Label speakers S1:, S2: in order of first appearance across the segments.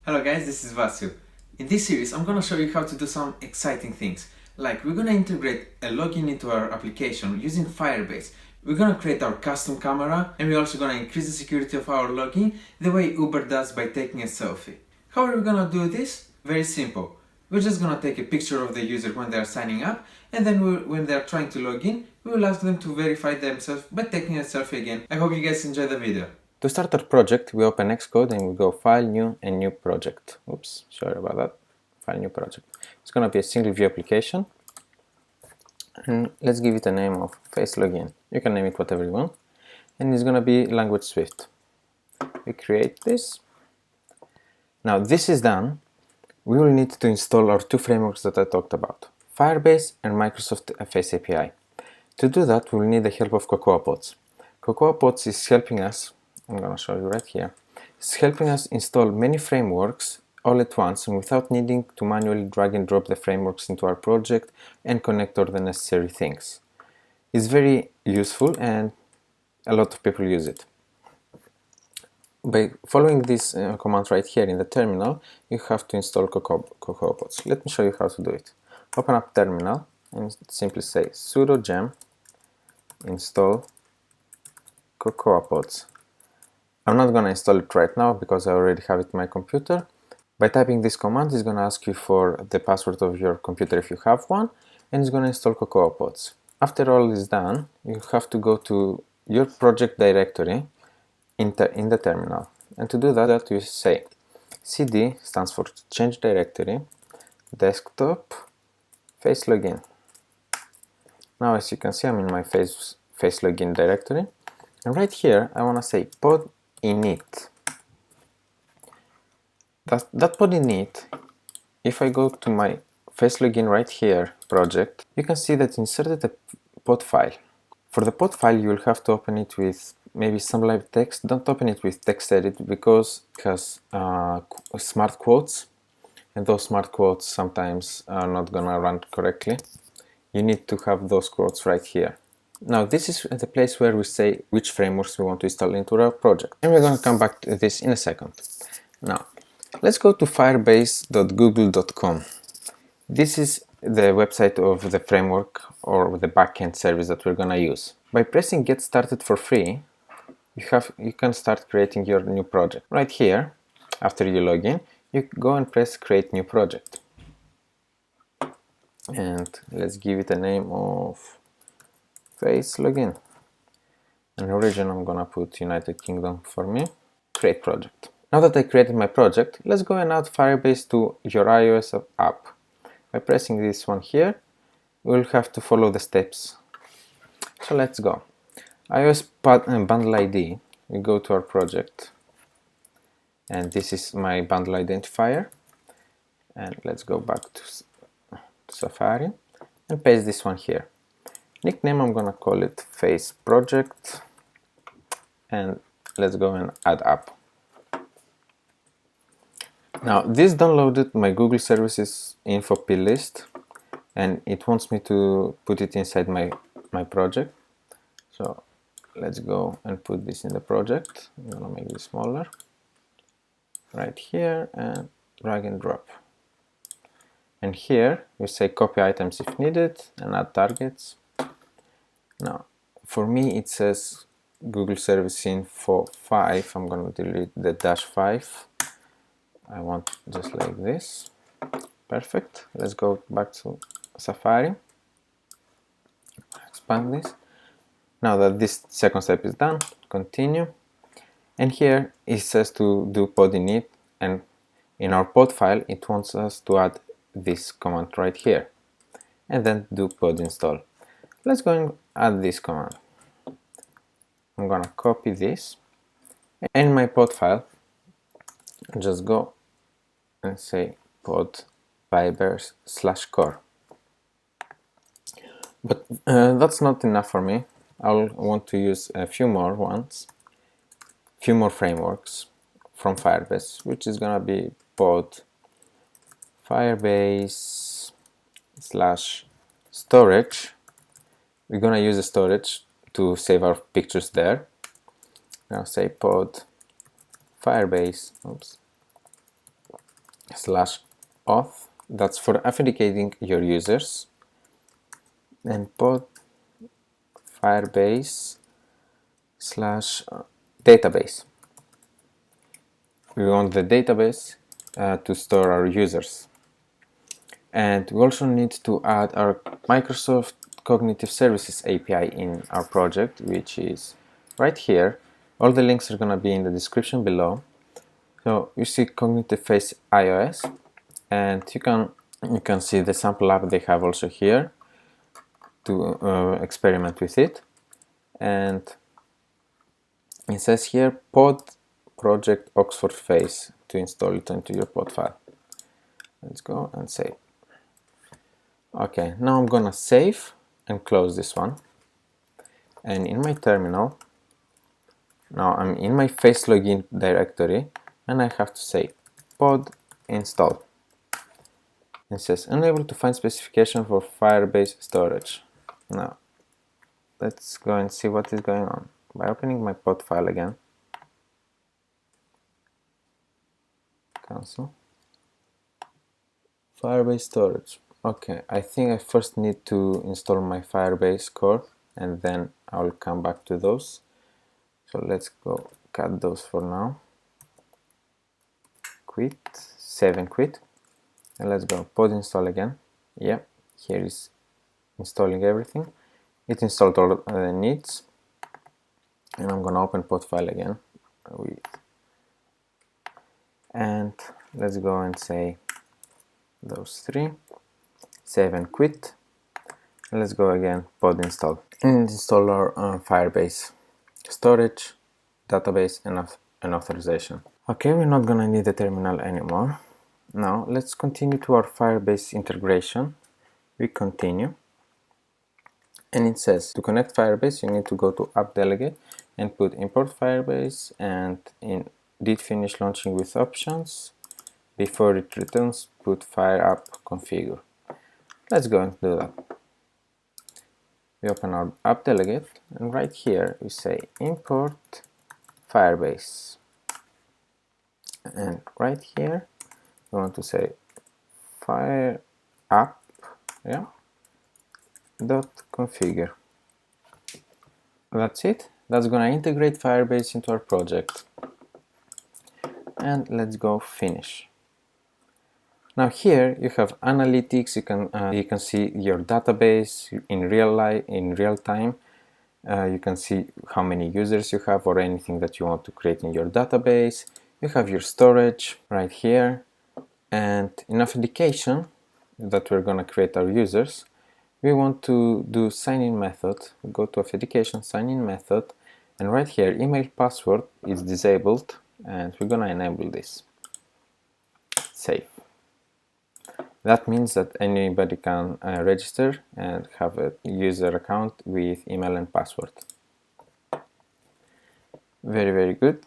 S1: Hello guys, this is Vasu. In this series I'm gonna show you how to do some exciting things. Like we're gonna integrate a login into our application using Firebase. We're gonna create our custom camera and we're also gonna increase the security of our login the way Uber does by taking a selfie. How are we gonna do this? Very simple. We're just gonna take a picture of the user when they're signing up, and then when they're trying to log in, we will ask them to verify themselves by taking a selfie again. I hope you guys enjoy the video.
S2: To start our project, we open Xcode and we go File, New, and New Project. Oops, sorry about that. File, New Project. It's going to be a single view application. And let's give it a name of Face Login. You can name it whatever you want. And it's going to be language Swift. We create this. Now this is done. We will need to install our two frameworks that I talked about, Firebase and Microsoft Face API. To do that, we'll need the help of Cocoa Pods. Cocoa Pods is helping us, I'm going to show you right here, it's helping us install many frameworks all at once and without needing to manually drag and drop the frameworks into our project and connect all the necessary things. It's very useful and a lot of people use it. By following this command right here in the terminal, you have to install Cocoa Pods. Let me show you how to do it. Open up terminal and simply say sudo gem install Cocoa Pods. I'm not going to install it right now because I already have it on my computer. By typing this command, it's going to ask you for the password of your computer if you have one, and it's going to install Cocoa Pods. After all is done, you have to go to your project directory in the terminal. And to do that, you say cd stands for change directory, desktop, face login. Now as you can see, I'm in my face login directory. And right here, I want to say pod init. That pod init, if I go to my face login right here project, you can see that inserted a pod file. For the pod file, you will have to open it with maybe some live text. Don't open it with text edit because it has smart quotes, and those smart quotes sometimes are not gonna run correctly. You need to have those quotes right here. Now this is the place where we say which frameworks we want to install into our project, and we're going to come back to this in a second. Now let's go to firebase.google.com. This is the website of the framework or the backend service that we're going to use. By pressing get started for free, you can start creating your new project. Right here, after you log in, you go and press create new project. And let's give it a name of Face Login. And origin I'm gonna put United Kingdom for me. Create project. Now that I created my project, let's go and add Firebase to your iOS app. By pressing this one here, we'll have to follow the steps. So let's go. iOS bundle ID, we go to our project. And this is my bundle identifier. And let's go back to Safari and paste this one here. Nickname, I'm gonna call it Face Project, and let's go and add app. Now this downloaded my Google Services info plist, and it wants me to put it inside my project. So let's go and put this in the project. I'm gonna make this smaller right here and drag and drop. And here you say copy items if needed and add targets. Now for me it says Google Service Info 5. I'm going to delete the -5. I want just like this. Perfect. Let's go back to Safari. Expand this. Now that this second step is done, continue. And here it says to do pod init, and in our pod file it wants us to add this command right here and then do pod install. Let's go and add this command. I'm gonna copy this and in my pod file just go and say pod Firebase/core. But that's not enough for me. I'll want to use a few more frameworks from Firebase, which is gonna be pod Firebase/storage. We're gonna use the storage to save our pictures there. Now say pod Firebase, oops, /auth, that's for authenticating your users, and pod Firebase /database. We want the database to store our users. And we also need to add our Microsoft Cognitive Services API in our project, which is right here. All the links are going to be in the description below. So you see Cognitive Face iOS, and you can see the sample app they have also here to experiment with it. And it says here pod project Oxford Face to install it into your pod file. Let's go and save. Okay, now I'm gonna save and close this one. And in my terminal, now I'm in my face login directory, and I have to say pod install. It says unable to find specification for Firebase storage. Now let's go and see what is going on by opening my pod file again. Cancel. Firebase storage. Okay, I think I first need to install my Firebase core, and then I'll come back to those. So let's go cut those for now. Quit, save and quit. And let's go pod install again. Yeah, here is installing everything. It installed all the needs. And I'm gonna open pod file again. And let's go and say those three. Save and quit. And let's go again, pod install. And install our Firebase storage, database, and authorization. Okay, we're not gonna need the terminal anymore. Now let's continue to our Firebase integration. We continue, and it says to connect Firebase you need to go to app delegate and put import Firebase, and in did finish launching with options. Before it returns, put fire app configure. Let's go and do that. We open our app delegate, and right here we say import Firebase, and right here we want to say fire app, yeah, dot configure. That's it. That's gonna integrate Firebase into our project. And let's go finish. Now here you have analytics. You can see your database in real time. You can see how many users you have or anything that you want to create in your database. You have your storage right here, and in authentication that we're gonna create our users, we want to do sign-in method. Go to authentication sign-in method, and right here email password is disabled, and we're gonna enable this. Save. That means that anybody can register and have a user account with email and password. Very, very good.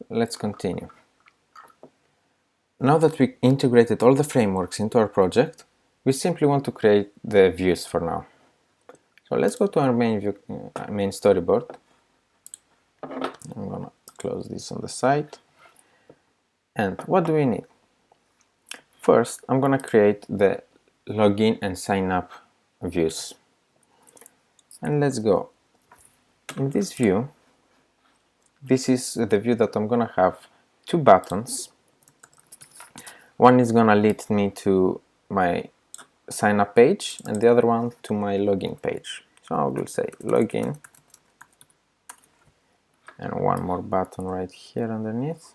S2: Let's continue. Now that we integrated all the frameworks into our project, we simply want to create the views for now. So let's go to our main storyboard. I'm gonna close this on the side. And what do we need? First, I'm gonna create the login and sign up views. And let's go. In this view, this is the view that I'm gonna have two buttons. One is gonna lead me to my sign up page, and the other one to my login page. So I will say login, and one more button right here underneath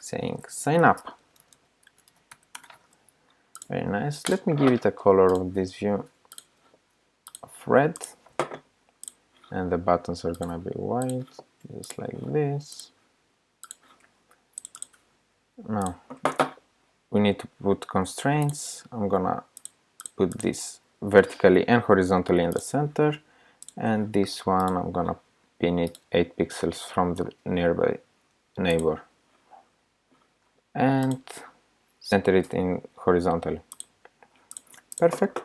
S2: saying sign up. Very nice. Let me give it a color of this view of red, and the buttons are gonna be white, just like this. Now we need to put constraints. I'm gonna put this vertically and horizontally in the center, and this one I'm gonna pin it 8 pixels from the nearby neighbor and center it in horizontally. Perfect.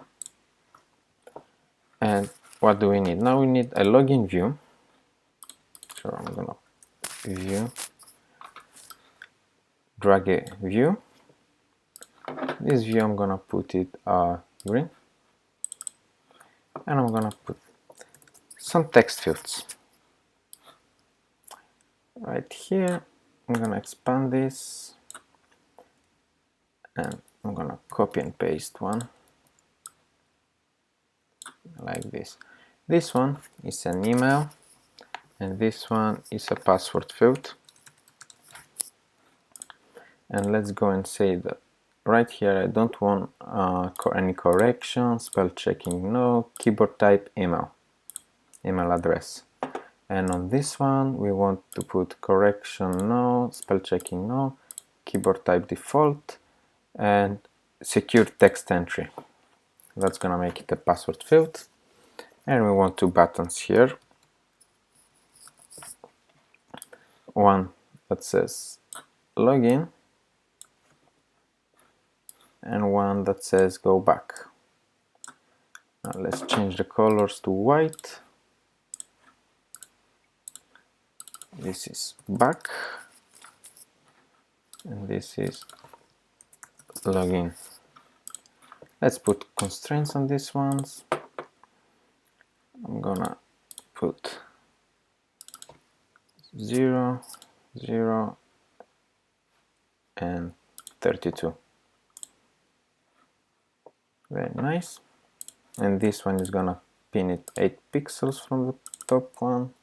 S2: And what do we need? Now we need a login view. So I'm gonna view drag a view. This view I'm gonna put it green, and I'm gonna put some text fields right here. I'm gonna expand this, and I'm gonna copy and paste one like this. This one is an email, and this one is a password field. And let's go and say that right here I don't want any correction, spell checking no, keyboard type email address. And on this one we want to put correction no, spell checking no, keyboard type default, and secure text entry. That's gonna make it a password field. And we want two buttons here. One that says login, and one that says go back. Now let's change the colors to white. This is back, and this is login. Let's put constraints on these ones. I'm gonna put 0, 0, and 32. Very nice. And this one is gonna pin it 8 pixels from the top one,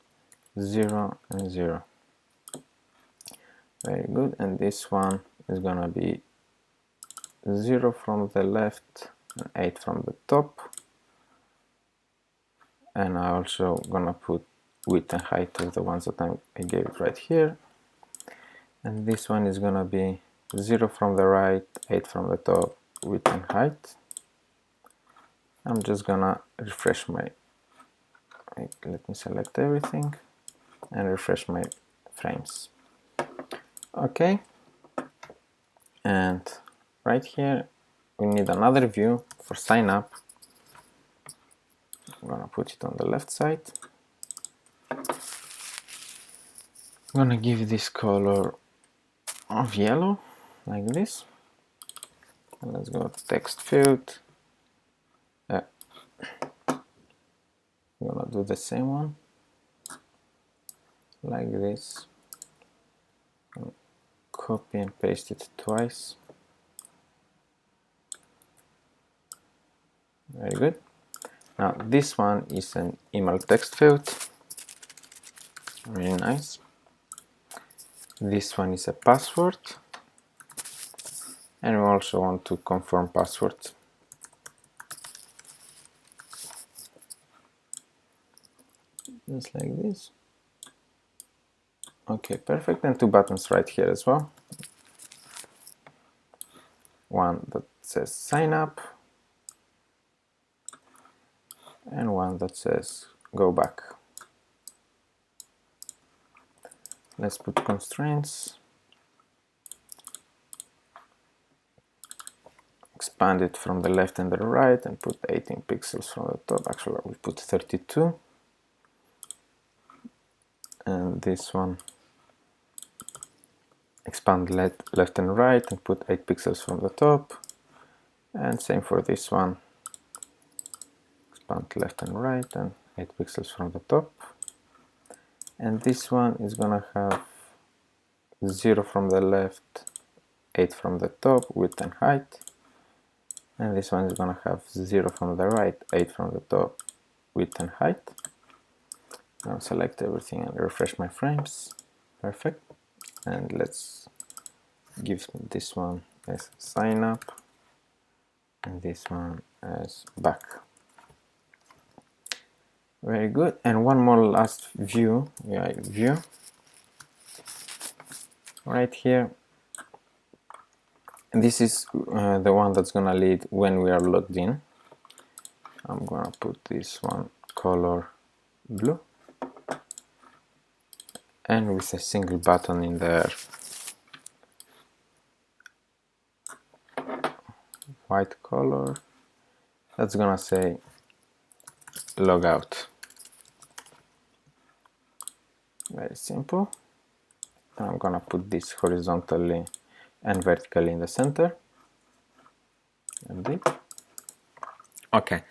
S2: 0 and 0. Very good. And this one is gonna be 0 from the left and 8 from the top. And I also gonna put width and height of the ones that I gave it right here. And this one is gonna be 0 from the right, 8 from the top, width and height. I'm just gonna refresh my, let me select everything and refresh my frames. Okay, and right here we need another view for sign up. I'm gonna put it on the left side. I'm gonna give this color of yellow like this, and let's go to text field. I'm gonna do the same one like this, copy and paste it twice. Very good. Now this one is an email text field. Very nice. This one is a password, and we also want to confirm password. Just like this. Okay, perfect. And two buttons right here as well. One that says sign up, and one that says go back. Let's put constraints, expand it from the left and the right, and put 18 pixels from the top. Actually, we'll put 32. And this one, expand left and right and put 8 pixels from the top. And same for this one, expand left and right and 8 pixels from the top. And this one is gonna have 0 from the left, 8 from the top, width and height. And this one is gonna have 0 from the right, 8 from the top, width and height. Now select everything and refresh my frames. Perfect. And let's give this one as sign up and this one as back. Very good. And one more last view. View right here. And this is the one that's gonna lead when we are logged in. I'm gonna put this one color blue, and with a single button in there, white color, that's gonna say log out. Very simple. And I'm gonna put this horizontally and vertically in the center. Okay,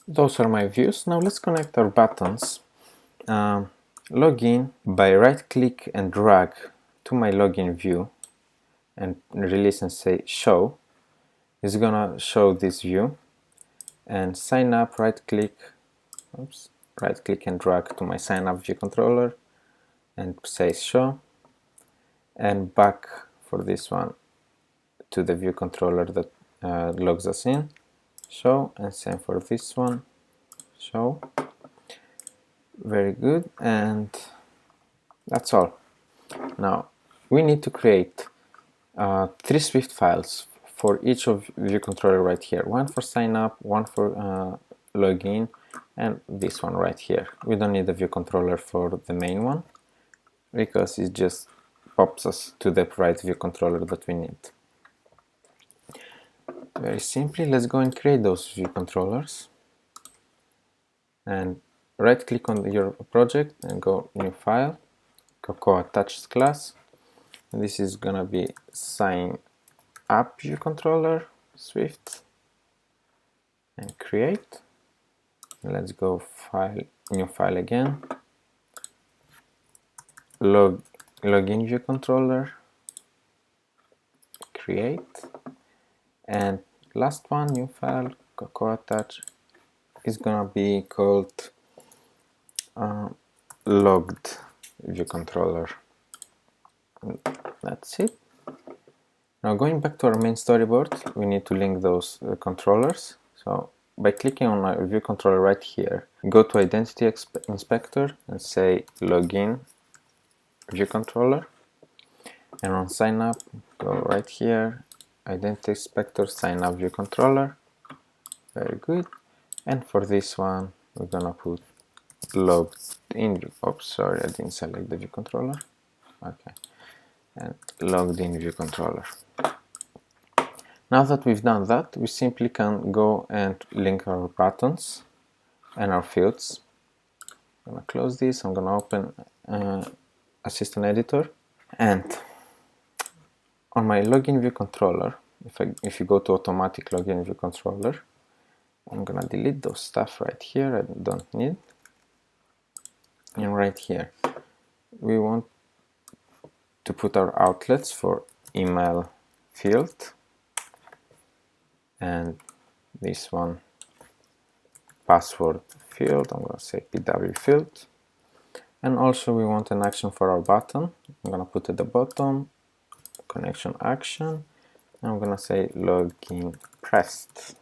S2: those are my views. Now let's connect our buttons. Login by right click and drag to my login view and release and say show. It's gonna show this view. And sign up, right click and drag to my sign up view controller and say show, and back for this one to the view controller that logs us in, show, and same for this one, show. Very good, and that's all. Now we need to create 3 Swift files for each of view controller right here. One for sign up, one for login, and this one right here. We don't need a view controller for the main one because it just pops us to the right view controller that we need. Very simply, let's go and create those view controllers. And right click on your project and go new file, Cocoa attached class. And this is gonna be sign up view controller, Swift, and create. Let's go file, new file again, login view controller, create, and last one, new file, Cocoa attach, is gonna be called logged view controller. That's it. Now going back to our main storyboard, we need to link those controllers. So by clicking on our view controller right here, go to Identity Inspector and say Login View Controller. And on Sign Up, go right here, Identity Inspector, Sign Up View Controller. Very good. And for this one, we're gonna put Logged In. Oops, sorry, I didn't select the view controller. Okay. And Logged In View Controller. Now that we've done that, we simply can go and link our buttons and our fields. I'm gonna close this, I'm gonna open Assistant Editor, and on my login view controller, if you go to automatic login view controller, I'm gonna delete those stuff right here, I don't need. And right here, we want to put our outlets for email field, and this one password field, I'm going to say PW field. And also we want an action for our button. I'm going to put at the bottom connection action. I'm going to say login pressed.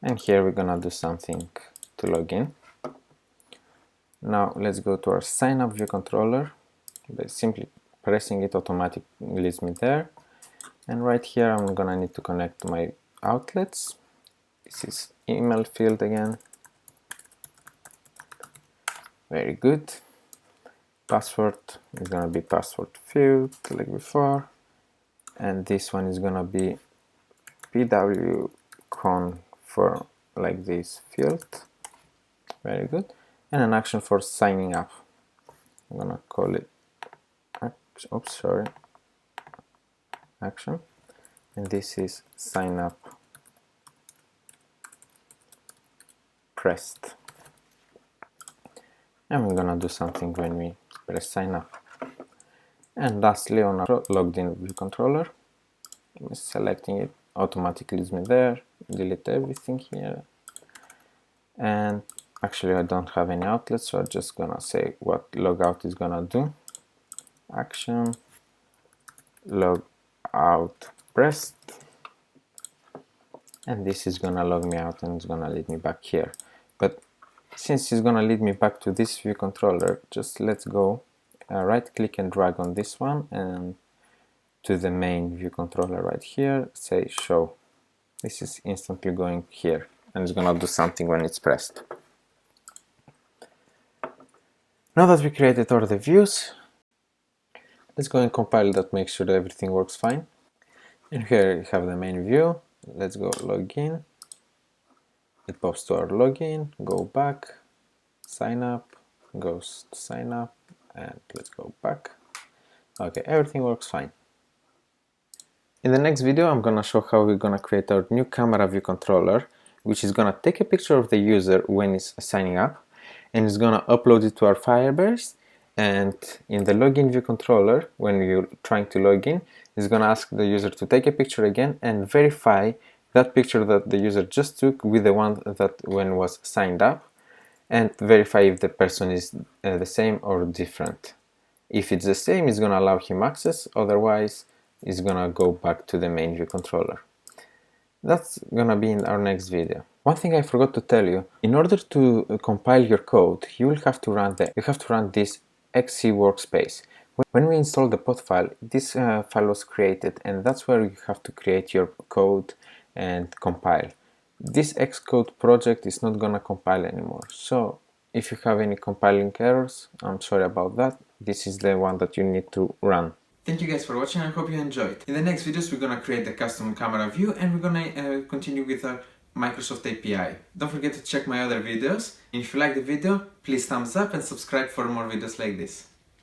S2: And here we're going to do something to log in. Now let's go to our sign up view controller. By simply pressing it automatically leads me there. And right here I'm gonna need to connect to my outlets. This is email field again. Very good. Password is gonna be password field like before. And this one is gonna be pwconfirm like this field. Very good. And an action for signing up. I'm gonna call it action, and this is sign up pressed, and we're gonna do something when we press sign up. And lastly, on our logged in view controller, I'm selecting it, automatically leads me there, delete everything here, and actually I don't have any outlets, so I'm just gonna say what logout is gonna do. Action log out pressed, and this is gonna log me out and it's gonna lead me back here. But since it's gonna lead me back to this view controller, just let's go right click and drag on this one and to the main view controller right here, say show. This is instantly going here and it's gonna do something when it's pressed. Now that we created all the views, let's go and compile that, make sure that everything works fine. And here we have the main view. Let's go login. It pops to our login. Go back, sign up, goes to sign up, and let's go back. Okay, everything works fine. In the next video, I'm gonna show how we're gonna create our new camera view controller, which is gonna take a picture of the user when he's signing up, and it's gonna upload it to our Firebase. And in the login view controller, when you're trying to log in, it's gonna ask the user to take a picture again and verify that picture that the user just took with the one that when was signed up, and verify if the person is the same or different. If it's the same, it's gonna allow him access, otherwise it's gonna go back to the main view controller. That's gonna be in our next video. One thing I forgot to tell you, in order to compile your code, you have to run this XC workspace. When we install the pod file, this file was created, and that's where you have to create your code and compile. This Xcode project is not gonna compile anymore, so if you have any compiling errors, I'm sorry about that. This is the one that you need to run.
S1: Thank you guys for watching, I hope you enjoyed. In the next videos we're gonna create the custom camera view and we're gonna continue with our Microsoft API. Don't forget to check my other videos, and if you like the video, please thumbs up and subscribe for more videos like this.